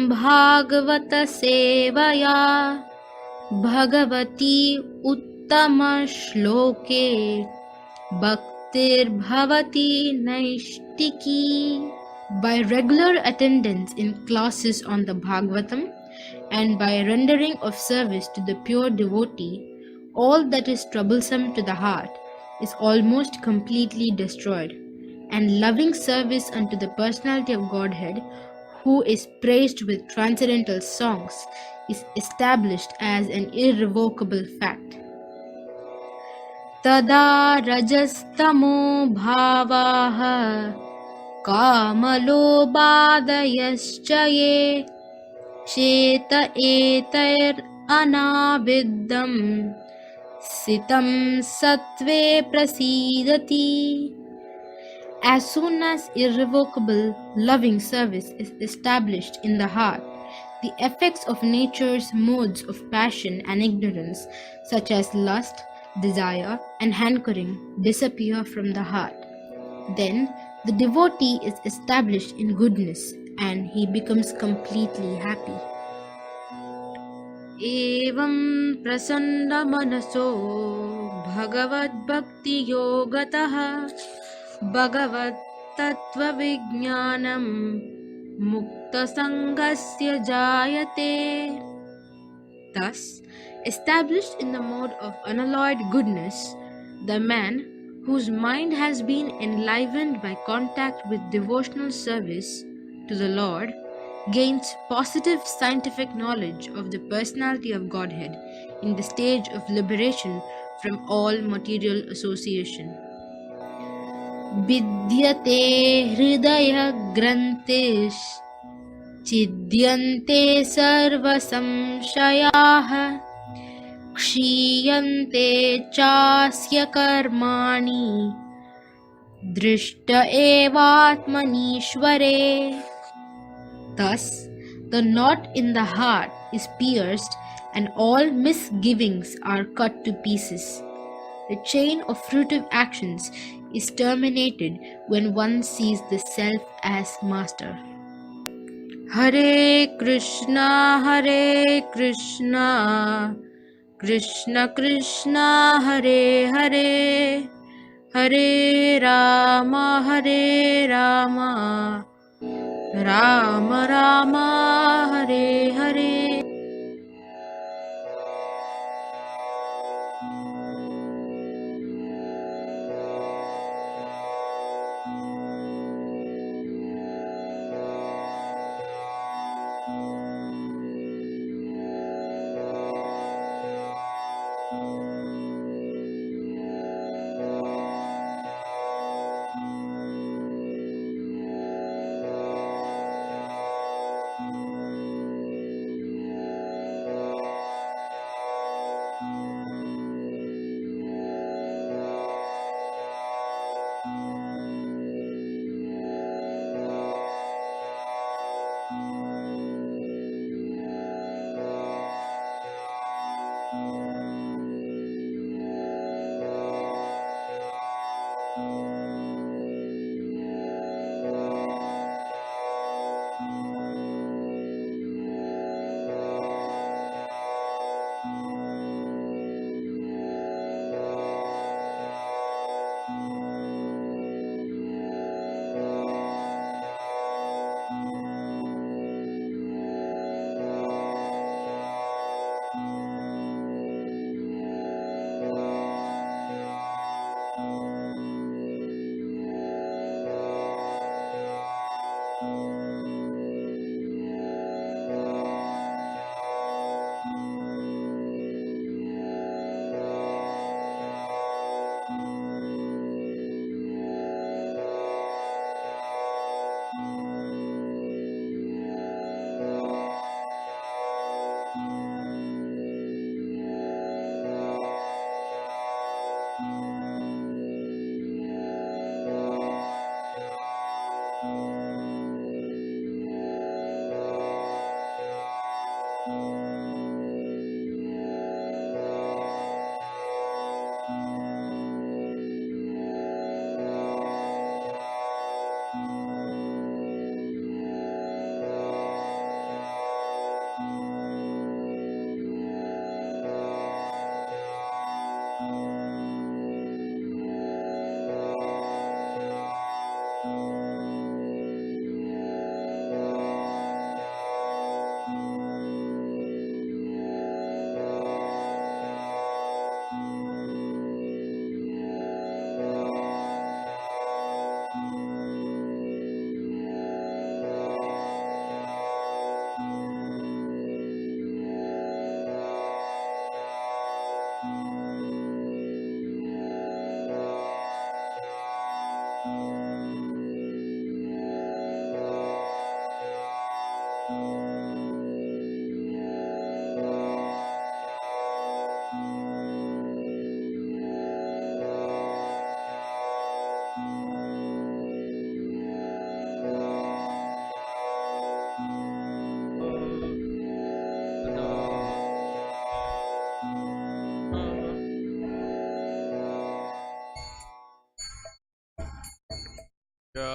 भागवत सेवया भगवती उत्तम श्लोके bhaktir-bhavati naishtiki. By regular attendance in classes on the Bhagavatam and by rendering of service to the pure devotee, all that is troublesome to the heart is almost completely destroyed, and loving service unto the personality of Godhead, who is praised with transcendental songs, is established as an irrevocable fact. Tada rajastamo bhavaha कामलोपादयश्च ये चेत एतैरनाविद्धं सितं सत्त्वे प्रसीदति. As soon as irrevocable loving service is established in the heart, the effects of nature's modes of passion and ignorance, such as lust, desire, and hankering, disappear from the heart. Then the devotee is established in goodness and he becomes completely happy. Evam prasanda manaso bhagavad bhakti yogataha bhagavad tattva vijnanam mukta sanghasya jayate. Thus, established in the mode of unalloyed goodness, the man whose mind has been enlivened by contact with devotional service to the Lord gains positive scientific knowledge of the personality of Godhead in the stage of liberation from all material association. Vidyate hridaya grantesh chidyante sarva samshayaha क्षीयन्ते चास्य कर्माणि दृष्ट एवात्मनीश्वरे. Thus, the knot in the heart is pierced and all misgivings are cut to pieces. The chain of fruitive actions is terminated when one sees the self as master. Hare Krishna, Krishna Krishna, Hare Hare, Hare Rama, Rama Rama, Hare Hare.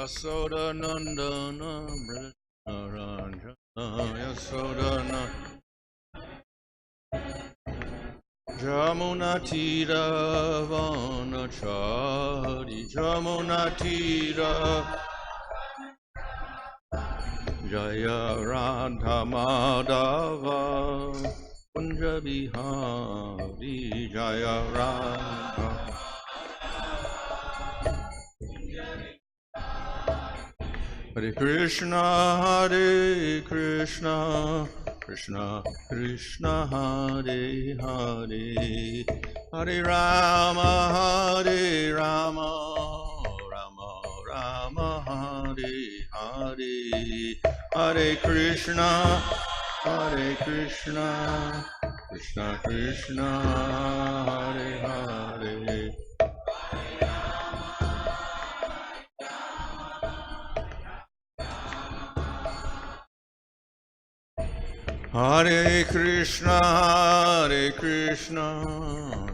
Yasoda Nandana Yasoda Jamunatira Vanachari Jamunatira Jaya Radha Madhava Kunja Bihari Jaya Radha Hare Krishna Krishna Krishna Hare Hare Hare Rama Rama Rama Hare Hare Hare Krishna Krishna Krishna Hare Hare Hare Krishna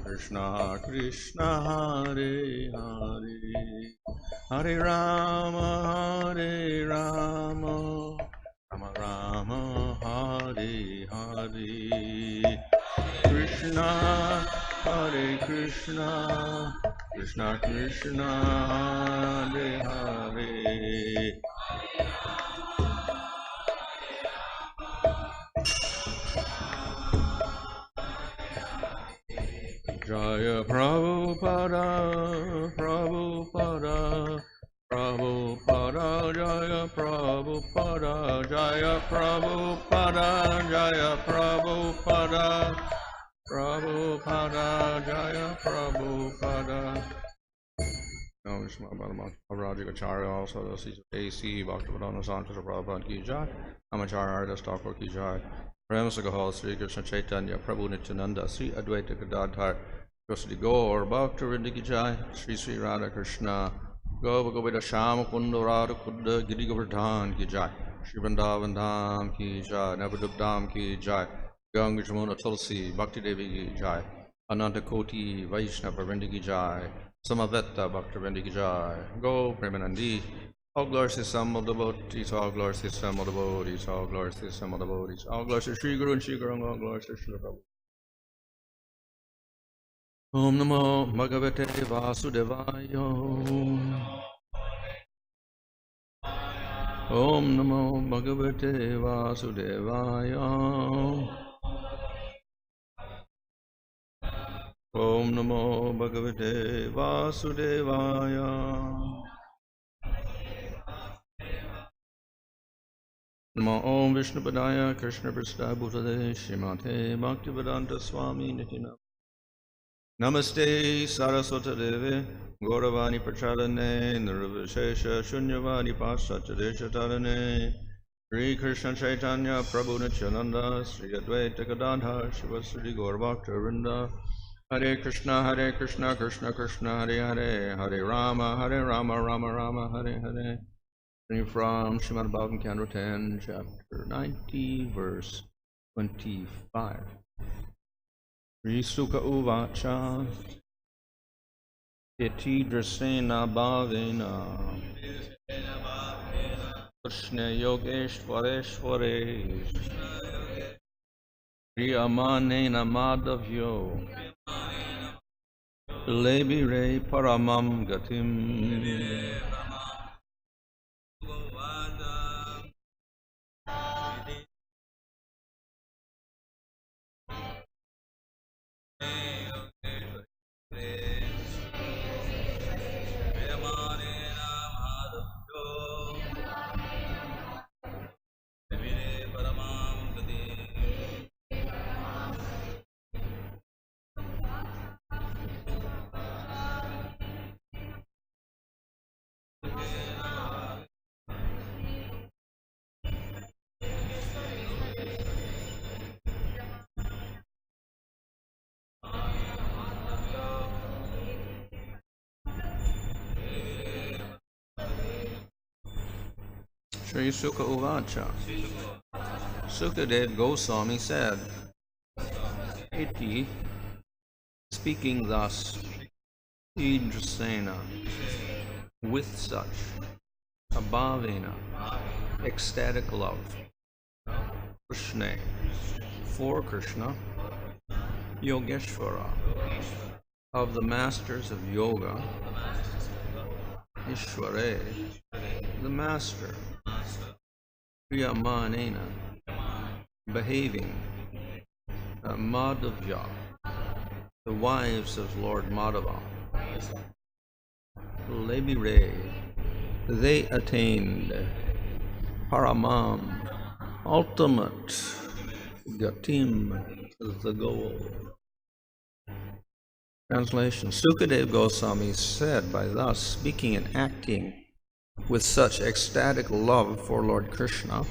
Krishna Krishna Hare Hare Hare Rama Rama Rama Hare Hare Krishna Hare Krishna Krishna Hare Hare Jaya Prabhupada, Prabhupada, Prabhupada, Jaya Prabhupada, Jaya Prabhupada, Jaya Prabhupada, Prabhupada, Jaya Prabhupada. Now, Rajagacharya, also the seats of AC, Bhaktivedanta Sanskrit Prabhupada Ki Jai, Amacharya Ardas Thakur Ki Jai, Ramsakahal, Sri Krishna Chaitanya, Prabhu Nityananda, Sri Advaita Gadadhar, Krishna Gaur, Bhaktivinoda Ki Jai, Sri Radha Krishna, Govardhan Shama Kunda Radha Kunda, Giri Govardhan Ki Jai, Sri Vrindavan Dham Ki Jai, Navadvip Dham Ki Jai, Ganga Jamuna Tulsi, Bhakti Devi Ki Jai, Ananta Koti, Vaishnava Vrinda Ki Jai, Samaveta Bhaktivinoda Ki Jai, Go Premanandi, all glories to some of the devotees, all glories to some of the devotees, all glories to some of the devotees, all glories to Sri Guru and Sri Guru, all glories to Sri Prabhu. Om Namo Bhagavate Vasudevaya. Om Namo Bhagavate Vasudevaya. Om Namo Bhagavate Vasudevaya. Namo Om Vishnupadaya Krishna Prasthaya Bhutale Shrimate Bhaktivedanta Swami Nityasida. Namaste Saraswata Deve Gauravani Prachalane Nirvishesha Shunyavani Pasachadesha Tarane Sri Krishna Chaitanya Prabhu Nityananda Sri Advaita Gadadhar Shivasri Gaurabhakta Hare Krishna Krishna Krishna Hare Hare Hare Rama Rama Rama Hare Hare. From Srimad Bhagavatam, Canto 10, Chapter 90, Verse 25. Sri Sukha Uvacha Iti Drasena Bhavena Krishna Yogeshwareshware Sri Amanena Madhavyo Lebire Paramam Gatim. Sri Sukha Uvacha. Sukadev Goswami said, Iti, speaking thus, Idrasena, with such, abhavena, ecstatic love, Krishna, for Krishna, Yogeshvara, of the masters of yoga, Ishvare, the master, Priyamanena, behaving, Madhavya, the wives of Lord Madhava, Lebire, they attained Paramam, ultimate, Gatim, the goal. Translation. Sukadeva Goswami said, by thus speaking and acting with such ecstatic love for Lord Krishna,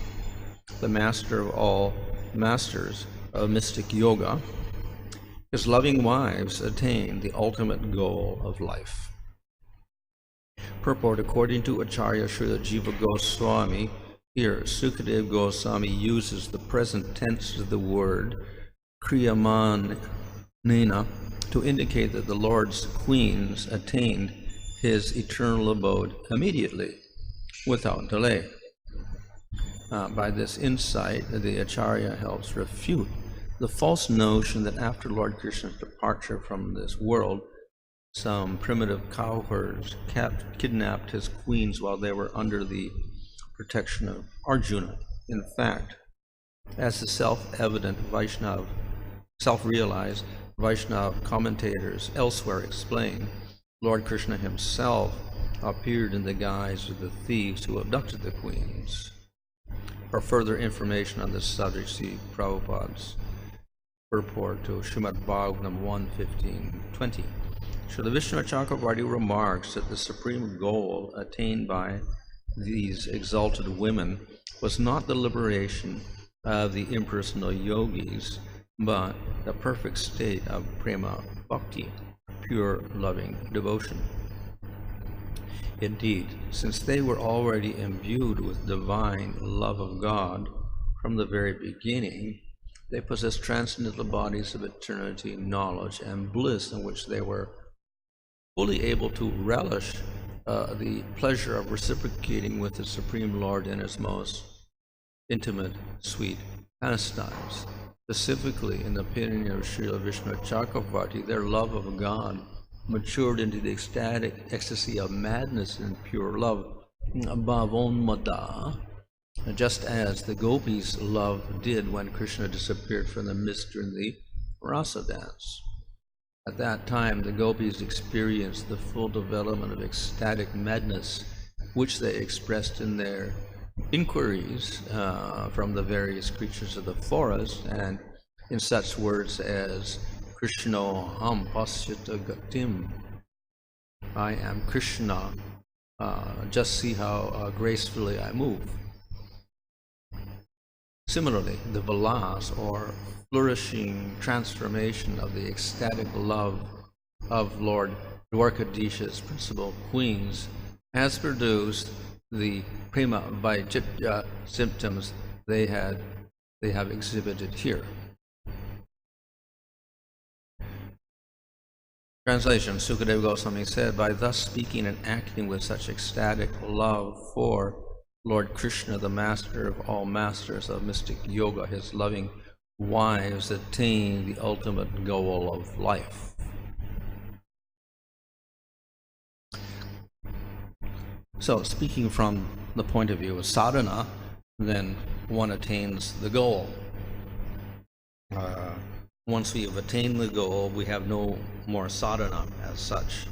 the master of all masters of mystic yoga, his loving wives attained the ultimate goal of life. Purport. According to Acharya Srila Jiva Goswami, here Sukadeva Goswami uses the present tense of the word Kriyamanena to indicate that the Lord's queens attained his eternal abode immediately, without delay. By this insight, the Acharya helps refute the false notion that after Lord Krishna's departure from this world, some primitive cowherds kidnapped his queens while they were under the protection of Arjuna. In fact, as the self-evident Vaishnav, self-realized Vaishnav commentators elsewhere explain, Lord Krishna himself appeared in the guise of the thieves who abducted the queens. For further information on this subject, see Prabhupada's purport to Srimad Bhagavatam 1:15-20. Srila Vishnu Chakravarti remarks that the supreme goal attained by these exalted women was not the liberation of the impersonal yogis, but the perfect state of prema bhakti, pure loving devotion. Indeed, since they were already imbued with divine love of God from the very beginning, they possessed transcendental bodies of eternity, knowledge, and bliss in which they were fully able to relish the pleasure of reciprocating with the Supreme Lord in his most intimate, sweet pastimes. Specifically, in the opinion of Srila Vishnu Chakravarti, their love of God matured into the ecstatic ecstasy of madness and pure love, bhavonmada, just as the gopis' love did when Krishna disappeared from the mist during the rasa dance. At that time, the gopis experienced the full development of ecstatic madness, which they expressed in their inquiries from the various creatures of the forest, and in such words as Krishna ham pasyata gatim, I am Krishna, just see how gracefully I move. Similarly, the vilas, or flourishing transformation of the ecstatic love of Lord Dwarkadisha's principal queens, has produced the prema vaijitya symptoms they have exhibited here. Translation. Sukadeva Goswami said, by thus speaking and acting with such ecstatic love for Lord Krishna, the master of all masters of mystic yoga, his loving wives attain the ultimate goal of life. So, speaking from the point of view of sadhana, then one attains the goal. Once we have attained the goal, we have no more sadhana as such.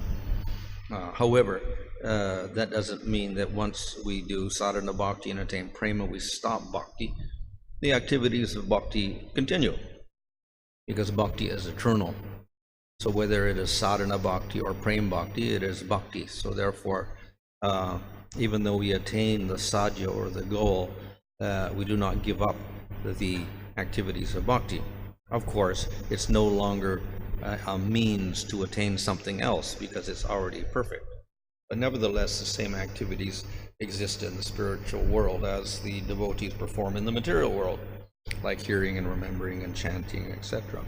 However, that doesn't mean that once we do sadhana bhakti and attain prema, we stop bhakti. The activities of bhakti continue, because bhakti is eternal. So whether it is sadhana bhakti or prema bhakti, it is bhakti. So therefore, even though we attain the sadhya or the goal, we do not give up the activities of bhakti. Of course, it's no longer a means to attain something else because it's already perfect. But nevertheless, the same activities exist in the spiritual world as the devotees perform in the material world, like hearing and remembering and chanting, etc.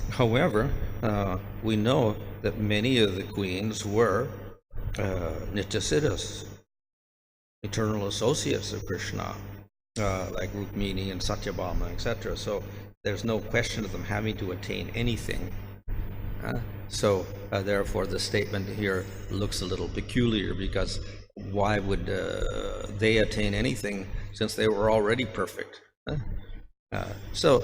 However, we know that many of the queens were nityasiddhas, eternal associates of Krishna, like Rukmini and Satyabhama, etc. So there's no question of them having to attain anything. So therefore the statement here looks a little peculiar, because why would they attain anything since they were already perfect? So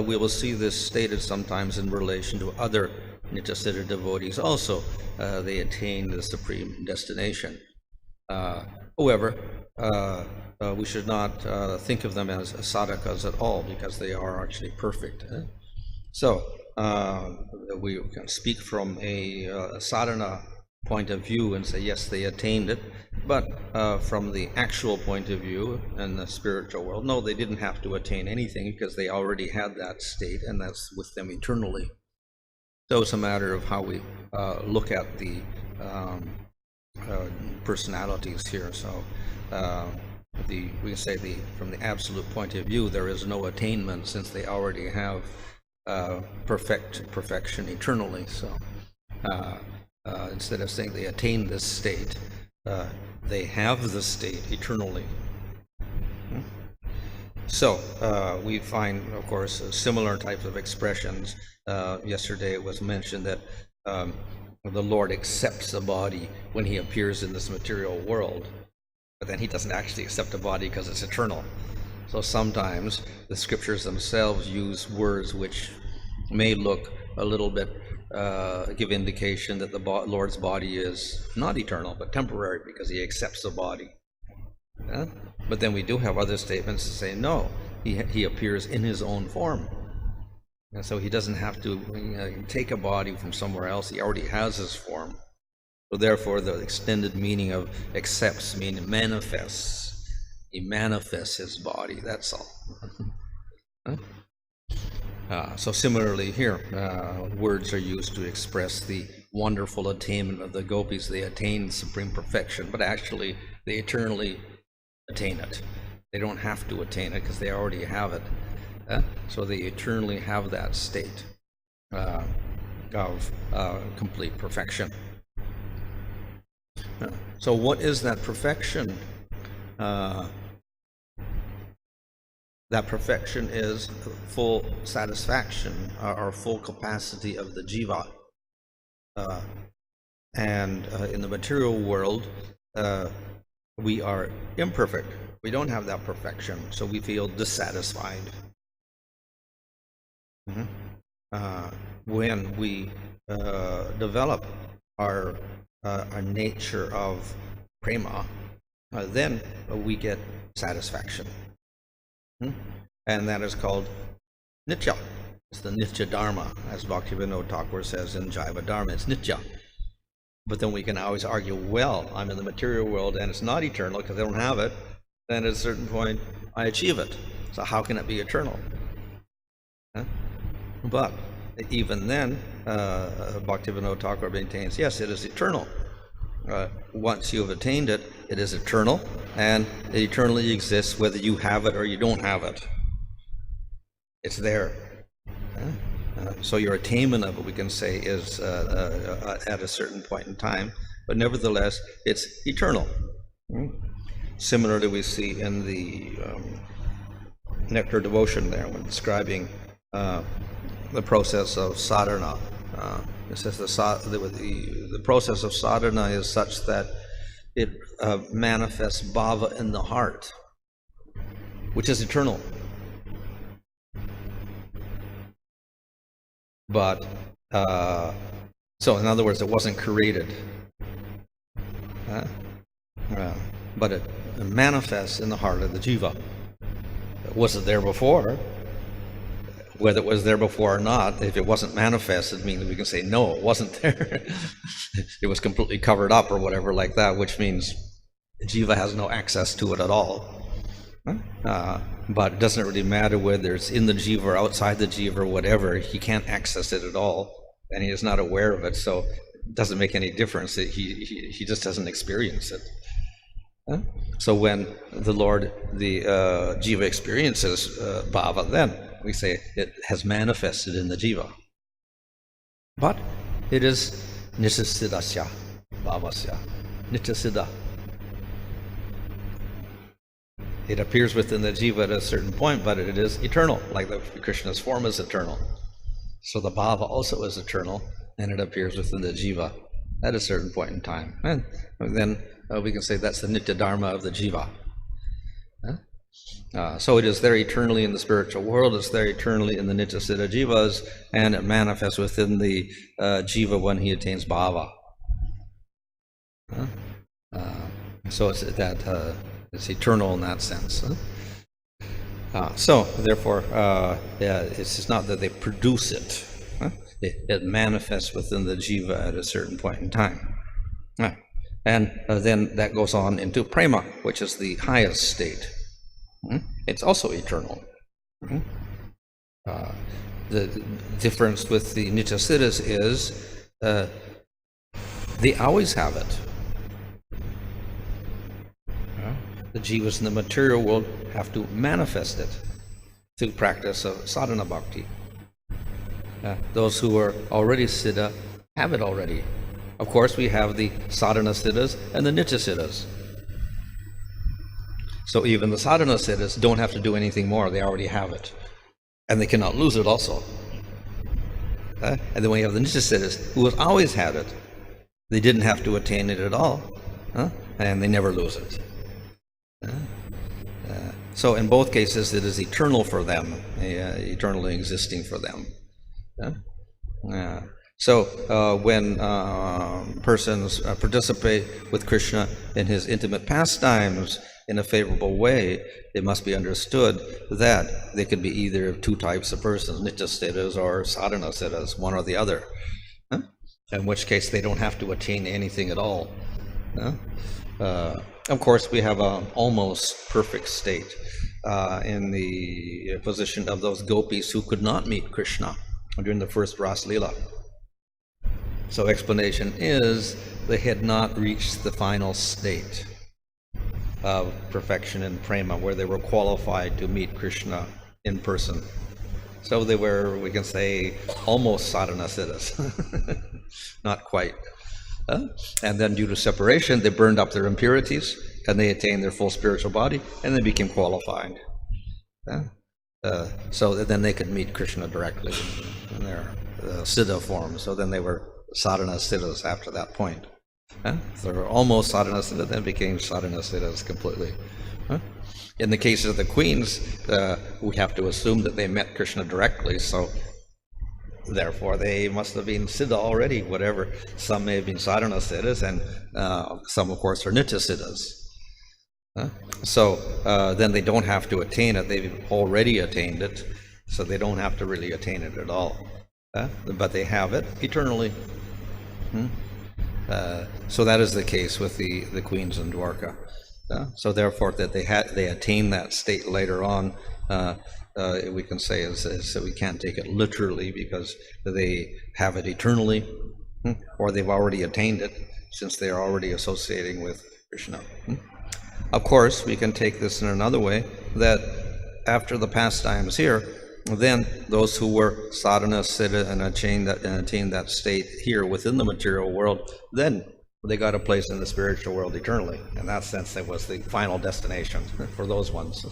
we will see this stated sometimes in relation to other nityasiddha devotees also. They attain the supreme destination. However, we should not think of them as sadhakas at all, because they are actually perfect. So we can speak from a sadhana point of view and say, yes, they attained it, but from the actual point of view in the spiritual world, no, they didn't have to attain anything, because they already had that state, and that's with them eternally. So it's a matter of how we look at the personalities here. So we can say from the absolute point of view, there is no attainment, since they already have perfection eternally. So instead of saying they attain this state, they have the state eternally. So we find, of course, similar types of expressions. Yesterday it was mentioned that the Lord accepts a body when he appears in this material world, but then he doesn't actually accept a body because it's eternal. So sometimes the scriptures themselves use words which may look a little bit, give indication that the Lord's body is not eternal, but temporary, because he accepts the body. But then we do have other statements that say, no, he appears in his own form. And so he doesn't have to take a body from somewhere else. He already has his form. So therefore, the extended meaning of accepts means manifests. He manifests his body, that's all. So similarly here, words are used to express the wonderful attainment of the gopis. They attain supreme perfection, but actually they eternally attain it. They don't have to attain it, because they already have it. So they eternally have that state of complete perfection. So what is that perfection? That perfection is full satisfaction, or full capacity of the jiva. And in the material world, we are imperfect. We don't have that perfection, so we feel dissatisfied. When we develop our nature of prema, then we get satisfaction. And that is called nitya. It's the nitya dharma, as Bhaktivinoda Thakur says in Jaiva Dharma. It's nitya. But then we can always argue, well, I'm in the material world and it's not eternal because I don't have it. Then at a certain point, I achieve it. So how can it be eternal? But even then, Bhaktivinoda Thakur maintains, yes, it is eternal. Once you have attained it, it is eternal, and it eternally exists whether you have it or you don't have it. It's there. So your attainment of it, we can say, is at a certain point in time, but nevertheless, it's eternal. Similarly, we see in the Nectar Devotion there, when describing the process of sadhana. It says the process of sadhana is such that it manifests bhava in the heart, which is eternal. But, so in other words, it wasn't created. But it manifests in the heart of the jiva. Was it there before? Whether it was there before or not, if it wasn't manifested, means we can say, no, it wasn't there. It was completely covered up or whatever like that, which means jiva has no access to it at all. But it doesn't really matter whether it's in the jiva or outside the jiva or whatever. He can't access it at all, and he is not aware of it, so it doesn't make any difference. He just doesn't experience it. So when the Lord, the jiva experiences bhava, then we say it has manifested in the jiva. But it is nityasiddhasya bhavasya. nityasiddha. It appears within the jiva at a certain point, but it is eternal, like Krishna's form is eternal. So the bhava also is eternal, and it appears within the jiva at a certain point in time. And then we can say that's the nitya dharma of the jiva. So it is there eternally in the spiritual world, it's there eternally in the nityasiddha jivas, and it manifests within the jiva when he attains bhava. So it's that it's eternal in that sense. So therefore, it's just not that they produce it. It manifests within the jiva at a certain point in time. And then that goes on into prema, which is the highest state. It's also eternal. The difference with the nityasiddhas is they always have it. The jivas in the material world have to manifest it through practice of sadhana bhakti. Those who are already siddha have it already. Of course, we have the sadhana siddhas and the nityasiddhas. So even the sadhana siddhas don't have to do anything more, they already have it. And they cannot lose it also. And then we have the nityasiddhas who have always had it. They didn't have to attain it at all, and they never lose it. So in both cases, it is eternal for them, eternally existing for them. So when persons participate with Krishna in his intimate pastimes in a favorable way, it must be understood that they could be either of two types of persons, nityasiddhas or sadhana siddhas, one or the other. In which case they don't have to attain anything at all. Of course, we have an almost perfect state in the position of those gopis who could not meet Krishna during the first Ras Leela. So explanation is they had not reached the final state of perfection in prema where they were qualified to meet Krishna in person. So they were, we can say, almost sadhana siddhas. Not quite. And then due to separation, they burned up their impurities and they attained their full spiritual body and they became qualified. So then they could meet Krishna directly in their siddha form. So then they were sadhana siddhas after that point. So they were almost sadhana siddha, then became sadhana siddhas completely. In the case of the queens, we have to assume that they met Krishna directly, so therefore they must have been siddha already, whatever. Some may have been sadhana siddhas, and some, of course, are nityasiddhas. So then they don't have to attain it, they've already attained it, so they don't have to really attain it at all. But they have it eternally. So that is the case with the queens in Dwarka. So therefore that they attain that state later on, we can say is that we can't take it literally because they have it eternally, or they've already attained it since they are already associating with Krishna. Of course, we can take this in another way, that after the pastimes here, then those who were sadhana siddha and attained that state here within the material world, then they got a place in the spiritual world eternally. In that sense, that was the final destination for those ones.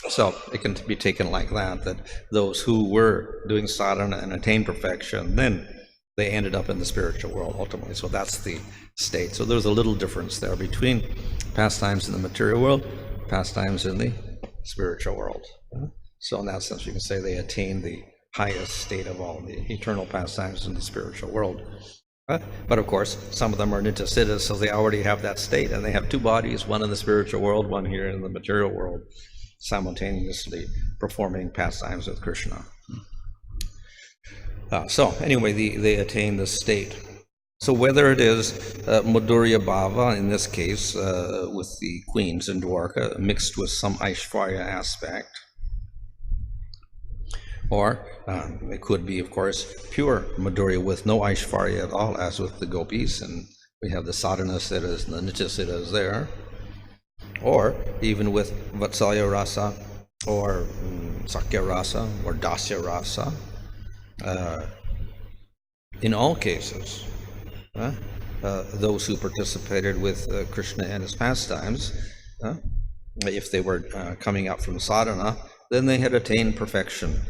So it can be taken like that those who were doing sadhana and attained perfection, then they ended up in the spiritual world ultimately. So that's the state. So there's a little difference there between pastimes in the material world, pastimes in the spiritual world. So in that sense, you can say they attained the highest state of all, the eternal pastimes in the spiritual world. But of course, some of them are nityasiddhas, so they already have that state, and they have two bodies, one in the spiritual world, one here in the material world, simultaneously performing pastimes with Krishna. So anyway, they attain this state. So whether it is Madhurya Bhava, in this case, with the queens in Dwarka, mixed with some Aishvarya aspect, or it could be, of course, pure Madhurya with no Aishvarya at all, as with the gopis, and we have the sadhana siddhas and the nityasiddhas there, or even with Vatsalya Rasa, or Sakya Rasa, or Dasya Rasa. In all cases, those who participated with Krishna and his pastimes, if they were coming out from sadhana, then they had attained perfection.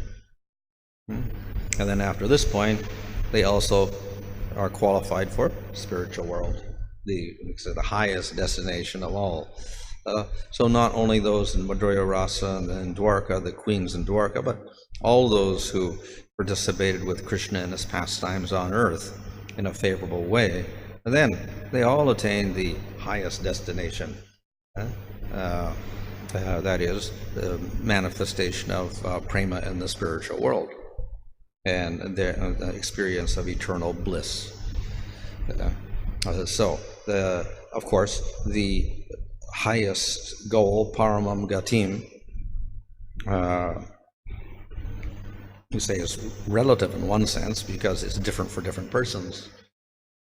And then after this point, they also are qualified for spiritual world, the highest destination of all. So not only those in Madhurya Rasa and in Dwarka, the queens in Dwarka, but all those who participated with Krishna and his pastimes on earth in a favorable way, and then they all attain the highest destination. That is the manifestation of prema in the spiritual world and their experience of eternal bliss. Of course, the highest goal, paramam gatim, you say is relative in one sense because it's different for different persons.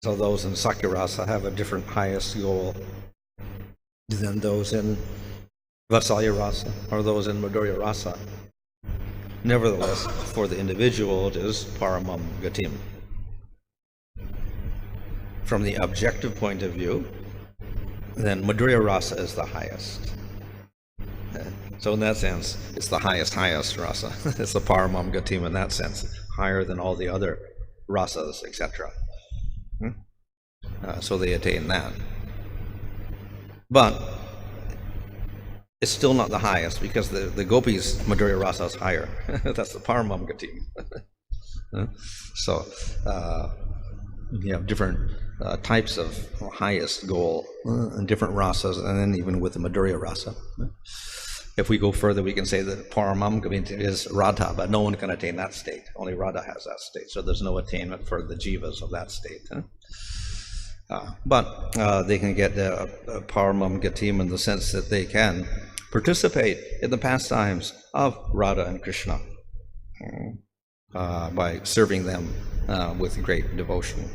So those in Sakyarasa have a different highest goal than those in Vatsalya Rasa or those in Madhurya Rasa. Nevertheless, for the individual, it is paramam gatim. From the objective point of view, then Madhurya Rasa is the highest. So in that sense, it's the highest rasa. It's the paramam gatim in that sense, higher than all the other rasas, etc. So they attain that. But it's still not the highest because the gopis' Madhurya Rasa is higher. That's the paramam gatim. So you have different types of highest goal and different rasas, and then even with the Madhurya Rasa. If we go further, we can say that paramam gatim is Radha, but no one can attain that state. Only Radha has that state, so there's no attainment for the jivas of that state. But they can get paramam gatim in the sense that they can participate in the pastimes of Radha and Krishna by serving them with great devotion.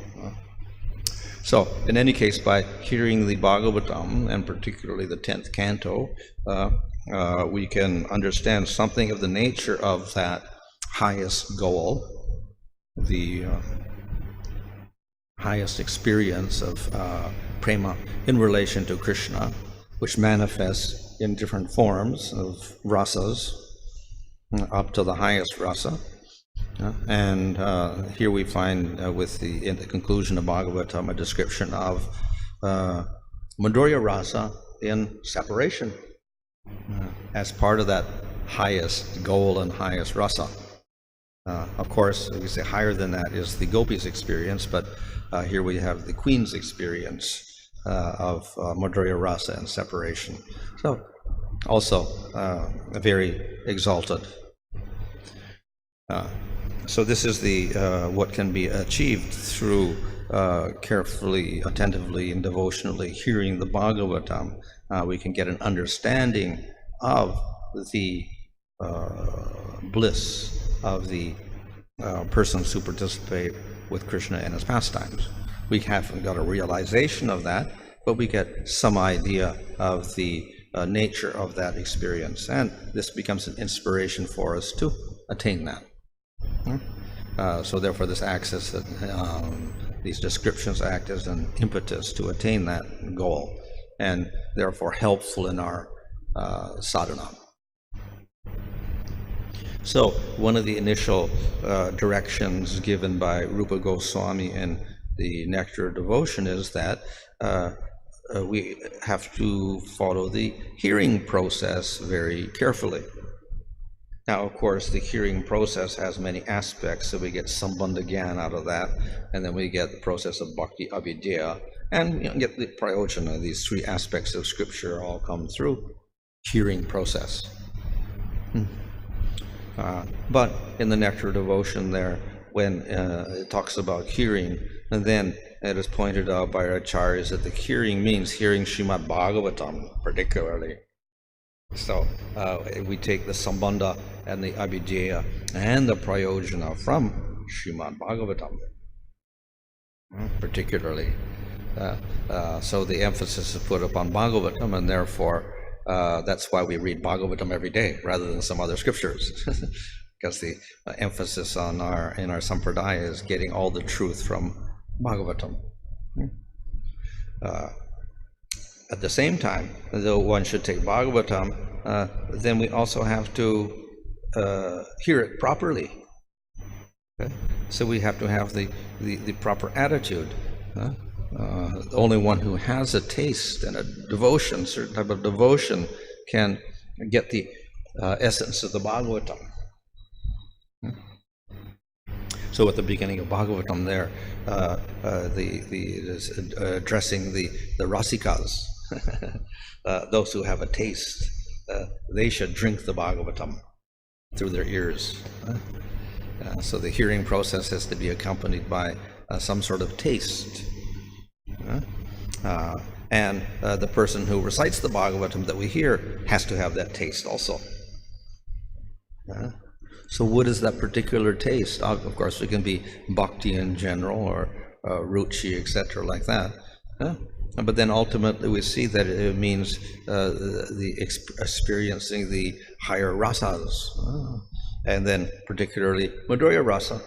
So, in any case, by hearing the Bhagavatam, and particularly the 10th canto, we can understand something of the nature of that highest goal, the highest experience of prema in relation to Krishna, which manifests in different forms of rasas up to the highest rasa. And here we find in the conclusion of Bhagavatam a description of Madhurya Rasa in separation as part of that highest goal and highest rasa. Of course, we say higher than that is the gopis' experience, but here we have the queen's experience of Madhurya Rasa and separation. So also very exalted. So this is the what can be achieved through carefully, attentively, and devotionally hearing the Bhagavatam. We can get an understanding of the bliss of the persons who participate with Krishna and his pastimes. We haven't got a realization of that, but we get some idea of the nature of that experience, and this becomes an inspiration for us to attain that. So therefore this acts as these descriptions act as an impetus to attain that goal, and therefore helpful in our sadhana. So one of the initial directions given by Rupa Goswami in the Nectar of Devotion is that we have to follow the hearing process very carefully. Now, of course, the hearing process has many aspects, so we get sambandha gyan out of that, and then we get the process of bhakti avidya, and get the prayojana. These three aspects of scripture all come through hearing process. But in the Nectar of Devotion there, when it talks about hearing, and then it is pointed out by our acharyas that the hearing means hearing Srimad Bhagavatam particularly. So we take the sambandha and the abhidheya and the prayojana from Srimad Bhagavatam, particularly. So the emphasis is put upon Bhagavatam, and therefore that's why we read Bhagavatam every day rather than some other scriptures, because the emphasis in our sampradaya is getting all the truth from Bhagavatam. At the same time, though one should take Bhagavatam, then we also have to hear it properly. Okay? So we have to have the proper attitude. Only one who has a taste and a devotion, certain type of devotion, can get the essence of the Bhagavatam. So at the beginning of Bhagavatam there, addressing the Rasikas, those who have a taste, they should drink the Bhagavatam through their ears. So the hearing process has to be accompanied by some sort of taste. And the person who recites the Bhagavatam that we hear has to have that taste also. So what is that particular taste? Of course, it can be bhakti in general, or ruchi, etc., like that. But then ultimately we see that it means experiencing the higher rasas, and then particularly Madhurya rasa.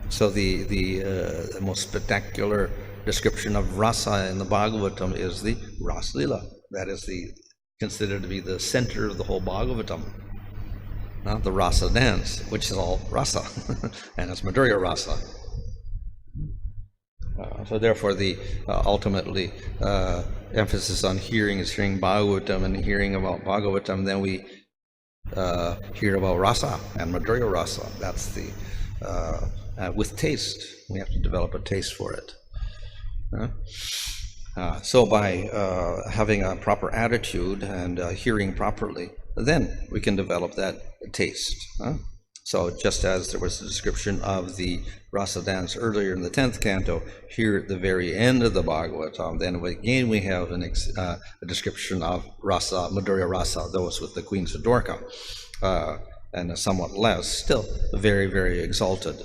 So the most spectacular description of rasa in the Bhagavatam is the Rasa Lila. That is considered to be the center of the whole Bhagavatam. Not the rasa dance, which is all rasa, and it's Madhurya rasa. So therefore, the ultimately emphasis on hearing is hearing Bhagavatam, and hearing about Bhagavatam, then we hear about rasa and Madhurya rasa. That's the with taste. We have to develop a taste for it. So by having a proper attitude and hearing properly, then we can develop that taste. So just as there was a description of the rasa dance earlier in the 10th canto, here at the very end of the Bhagavatam, then again we have a description of rasa, Madhurya rasa, those with the queens of Dwarka, and somewhat less, still very, very exalted.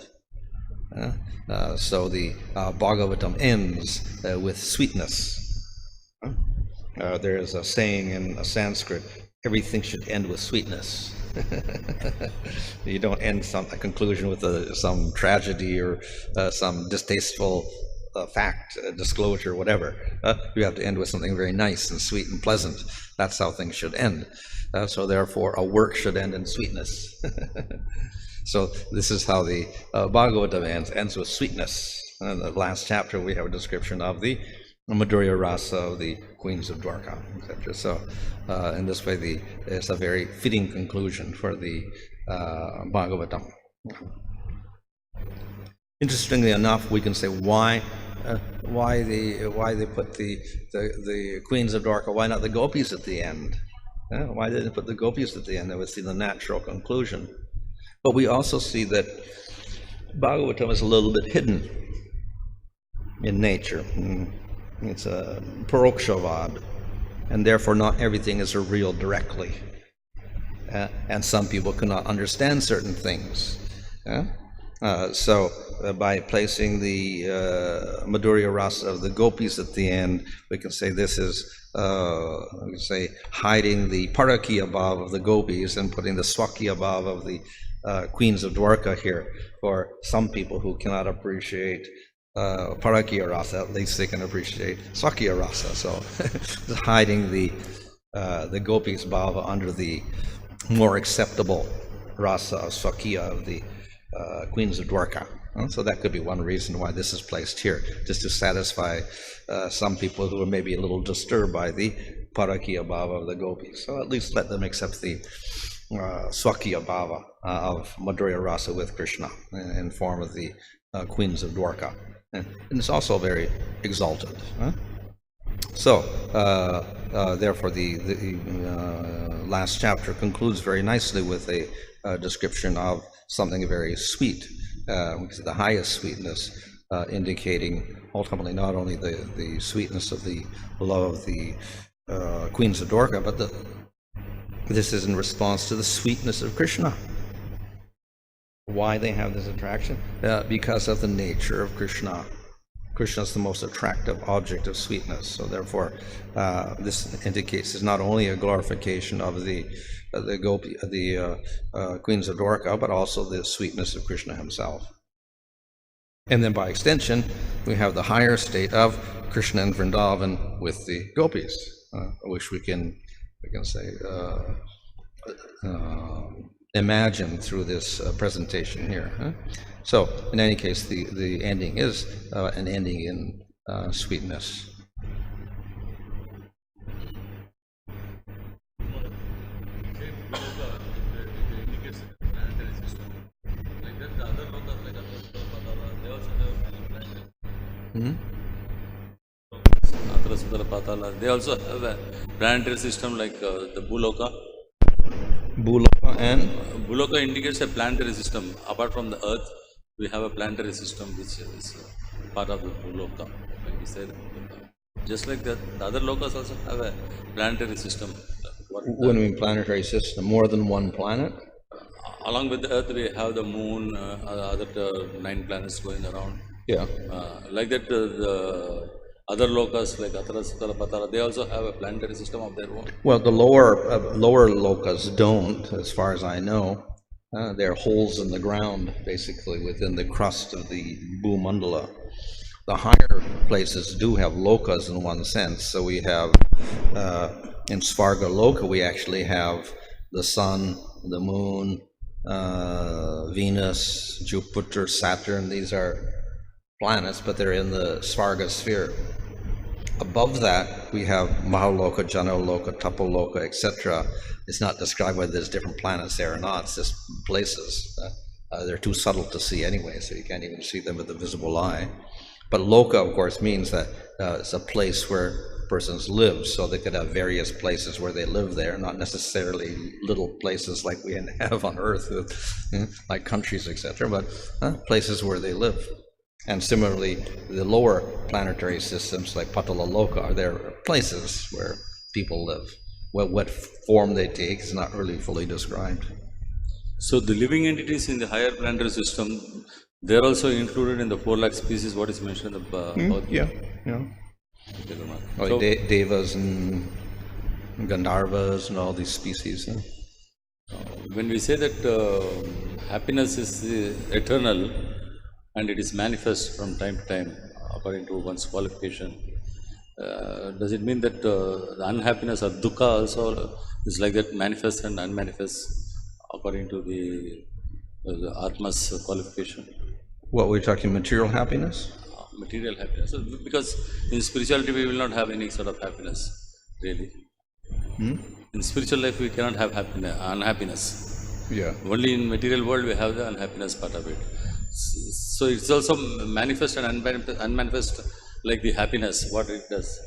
So the Bhagavatam ends with sweetness. There is a saying in Sanskrit, everything should end with sweetness. You don't end a conclusion with some tragedy or some distasteful fact, disclosure, whatever. You have to end with something very nice and sweet and pleasant. That's how things should end. So therefore, a work should end in sweetness. So this is how the Bhagavatam ends with sweetness. In the last chapter, we have a description of the Madhurya rasa of the queens of Dwarka, etc. So in this way, it's a very fitting conclusion for the Bhagavatam. Interestingly enough, we can say why they put the queens of Dwarka, why not the gopis at the end? Why didn't they put the gopis at the end? That would see the natural conclusion. But we also see that Bhagavatam is a little bit hidden in nature. It's a parokshavad, and therefore not everything is revealed directly. And some people cannot understand certain things. So by placing the Madhurya rasa of the gopis at the end, we can say this is we can say hiding the parakya bhava of the gopis and putting the swakya bhava of the queens of Dwarka here. For some people who cannot appreciate parakya rasa, at least they can appreciate swakya rasa. So hiding the gopis bhava under the more acceptable rasa of swakya of the queens of Dwarka. So that could be one reason why this is placed here, just to satisfy some people who are maybe a little disturbed by the parakya bhava of the gopis. So at least let them accept the swakya bhava of Madhurya rasa with Krishna in form of the queens of Dwarka. And it's also very exalted. So therefore the last chapter concludes very nicely with a description of something very sweet, which is the highest sweetness, indicating ultimately not only the sweetness of the love of the queens of Dwarka, but this is in response to the sweetness of Krishna. Why they have this attraction? Because of the nature of Krishna. Krishna is the most attractive object of sweetness. So therefore, this indicates it's not only a glorification of the queens of Dwarka, but also the sweetness of Krishna himself. And then by extension, we have the higher state of Krishna and Vrindavan with the gopis, which we can say imagine through this presentation here. Huh? So, in any case, the ending is an ending in sweetness. They also have a planetary system like the Bhuloka. Bhuloka and? Bhuloka indicates a planetary system. Apart from the Earth, we have a planetary system which is part of the Bhuloka. When we say that, just like that, the other lokas also have a planetary system. When we mean planetary system, more than one planet? Along with the Earth, we have the Moon, other 9 planets going around. Yeah. Like that, the other lokas like Atara, Sutara, Patara, they also have a planetary system of their own. Well, the lower lokas don't, as far as I know. They're holes in the ground, basically, within the crust of the Bhumandala. The higher places do have lokas in one sense. So we have, in Svarga Loka, we actually have the sun, the moon, Venus, Jupiter, Saturn. These are planets, but they're in the Svarga sphere. Above that, we have Mahaloka, Janaloka, Tapoloka, etc. It's not described whether there's different planets there or not. It's just places. They're too subtle to see anyway, so you can't even see them with the visible eye. But Loka, of course, means that it's a place where persons live, so they could have various places where they live there, not necessarily little places like we have on Earth, like countries, etc., but places where they live. And similarly, the lower planetary systems like Patala Loka are there places where people live. What form they take is not really fully described. So the living entities in the higher planetary system, they're also included in the 4 lakh species, what is mentioned in the Yeah. So, Devas and Gandharvas and all these species. when we say that happiness is eternal and it is manifest from time to time according to one's qualification, does it mean that the unhappiness or dukkha also is like that, manifest and unmanifest according to the Atma's qualification? What, we're talking material happiness? Material happiness. So, because in spirituality we will not have any sort of happiness, really. In spiritual life we cannot have unhappiness. Yeah. Only in material world we have the unhappiness part of it. So it's also manifest and unmanifest like the happiness, what it does.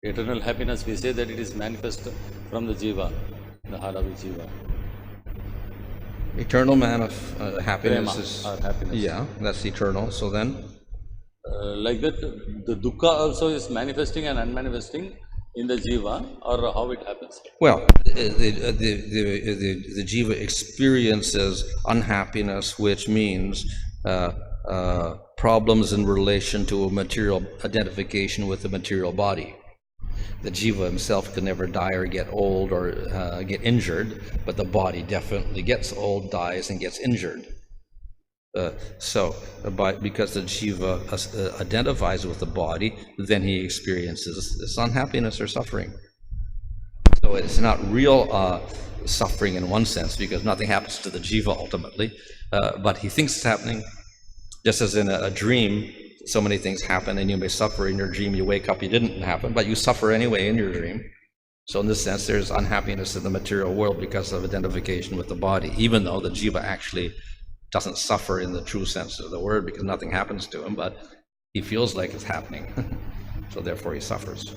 Eternal happiness, we say that it is manifest from the jiva, the heart of the jiva. Eternal man of happiness is... happiness. Yeah, that's eternal. So then? Like that, the dukkha also is manifesting and unmanifesting in the jiva, or how it happens? Well, the jiva experiences unhappiness, which means problems in relation to a material identification with the material body. The jiva himself can never die or get old or get injured, but the body definitely gets old, dies, and gets injured. Because the jiva identifies with the body, then he experiences this unhappiness or suffering. So it's not real suffering in one sense, because nothing happens to the jiva ultimately, but he thinks it's happening. Just as in a dream, so many things happen and you may suffer in your dream, you wake up, it didn't happen, but you suffer anyway in your dream. So in this sense, there's unhappiness in the material world because of identification with the body, even though the jiva actually doesn't suffer in the true sense of the word, because nothing happens to him, but he feels like it's happening. So therefore he suffers.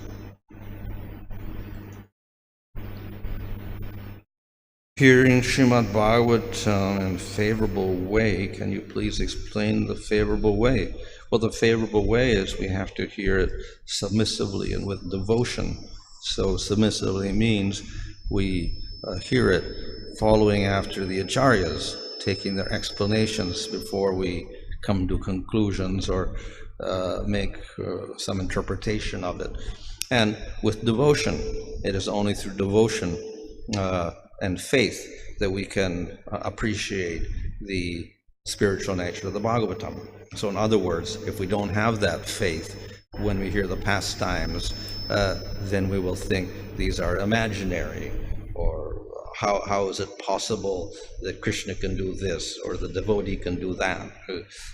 Hearing Srimad Bhagavatam in favorable way, can you please explain the favorable way? Well, the favorable way is we have to hear it submissively and with devotion. So submissively means we hear it following after the acharyas, taking their explanations before we come to conclusions or make some interpretation of it. And with devotion, it is only through devotion and faith that we can appreciate the spiritual nature of the Bhagavatam. So in other words, if we don't have that faith when we hear the pastimes, then we will think these are imaginary, or how is it possible that Krishna can do this or the devotee can do that?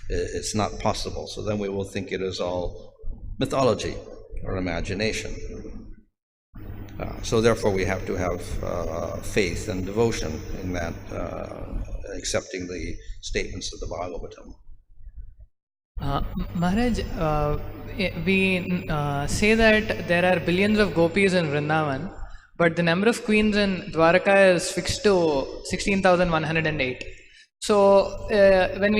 It's not possible. So then we will think it is all mythology or imagination. So therefore we have to have faith and devotion in that, accepting the statements of the Bhagavatam. Maharaj, we say that there are billions of gopis in Vrindavan, but the number of queens in Dwaraka is fixed to 16,108. So when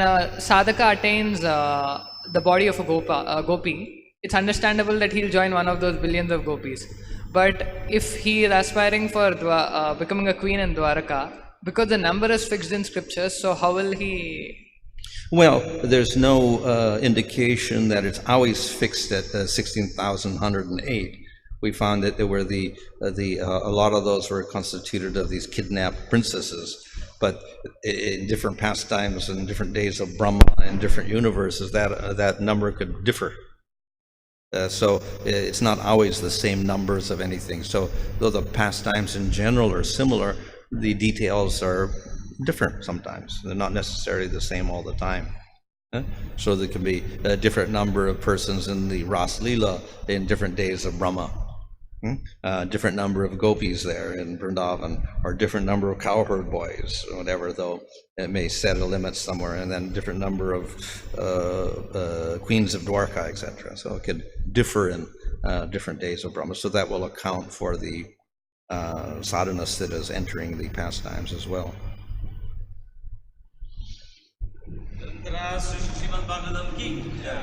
a sadhaka attains the body of a gopi, it's understandable that he'll join one of those billions of gopis. But if he is aspiring for becoming a queen in Dwaraka, because the number is fixed in scriptures, so how will he? Well, there's no indication that it's always fixed at 16,108. We found that there were a lot of those were constituted of these kidnapped princesses, but in different pastimes and different days of Brahma and different universes, that number could differ. So it's not always the same numbers of anything. So though the pastimes in general are similar, the details are different sometimes. They're not necessarily the same all the time. So there can be a different number of persons in the Ras Leela in different days of Brahma. Different number of gopis there in Vrindavan, or different number of cowherd boys, or whatever, though it may set a limit somewhere, and then different number of queens of Dwarka, etc. So it could differ in different days of Brahma. So that will account for the sadhana siddhas entering the pastimes as well. Srimad Bhagavatam ki jai.